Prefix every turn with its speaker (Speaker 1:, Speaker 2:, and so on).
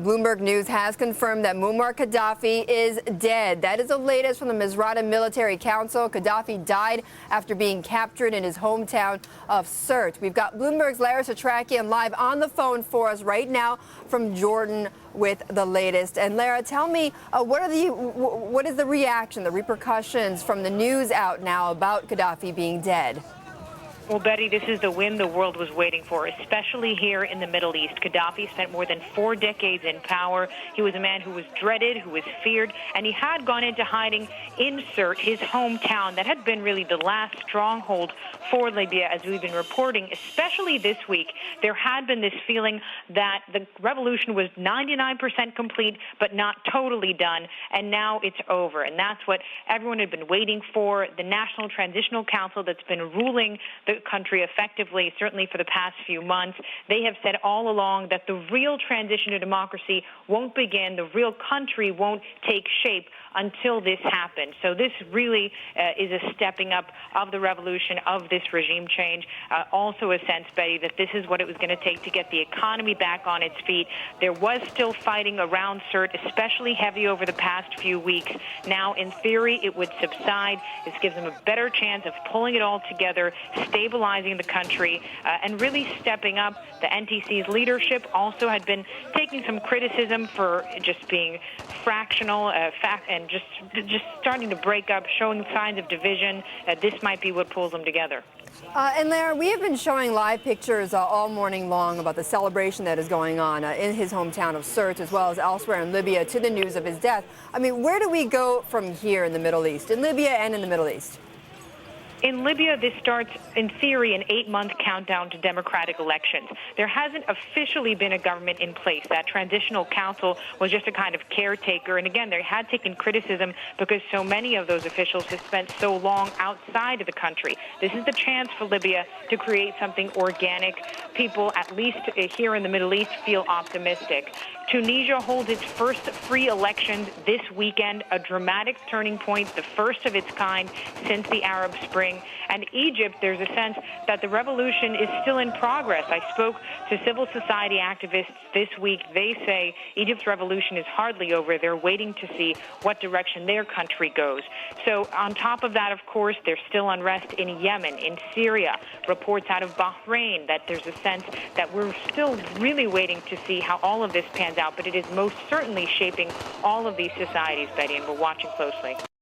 Speaker 1: Bloomberg News has confirmed that Muammar Qaddafi is dead. That is the latest from the Misrata Military Council. Qaddafi died after being captured in his hometown of Sirte. We've got Bloomberg's Lara Satrakian live on the phone for us right now from Jordan with the latest. And Lara, tell me, what is the reaction, the repercussions from the news out now about Qaddafi being dead?
Speaker 2: Well, Betty, this is the win the world was waiting for, especially here in the Middle East. Qaddafi spent more than 4 decades in power. He was a man who was dreaded, who was feared, and he had gone into hiding in Sirte, his hometown, that had been really the last stronghold for Libya, as we've been reporting, especially this week. There had been this feeling that the revolution was 99% complete, but not totally done, and now it's over. And that's what everyone had been waiting for. The National Transitional Council that's been ruling the country effectively, certainly for the past few months, they have said all along that the real transition to democracy won't begin, the real country won't take shape until this happens. So this really is a stepping up of the revolution, of this regime change. Also a sense, Betty, that this is what it was going to take to get the economy back on its feet. There was still fighting around Sirte, especially heavy over the past few weeks. Now, in theory, it would subside. This gives them a better chance of pulling it all together, stabilizing the country, and really stepping up. The NTC's leadership also had been taking some criticism for just being fractional, and just starting to break up, showing signs of division. This might be what pulls them together.
Speaker 1: And Lara, we have been showing live pictures all morning long about the celebration that is going on in his hometown of Sirte, as well as elsewhere in Libya, to the news of his death. I mean, where do we go from here in the Middle East, in Libya and in the Middle East?
Speaker 2: In Libya, this starts, in theory, an 8-month countdown to democratic elections. There hasn't officially been a government in place. That transitional council was just a kind of caretaker. And again, they had taken criticism because so many of those officials have spent so long outside of the country. This is the chance for Libya to create something organic. People, at least here in the Middle East, feel optimistic. Tunisia holds its first free elections this weekend, a dramatic turning point, the first of its kind since the Arab Spring. And Egypt, there's a sense that the revolution is still in progress. I spoke to civil society activists this week. They say Egypt's revolution is hardly over. They're waiting to see what direction their country goes. So on top of that, of course, there's still unrest in Yemen, in Syria, reports out of Bahrain that there's a sense that we're still really waiting to see how all of this pans out, but it is most certainly shaping all of these societies, Betty, and we're watching closely.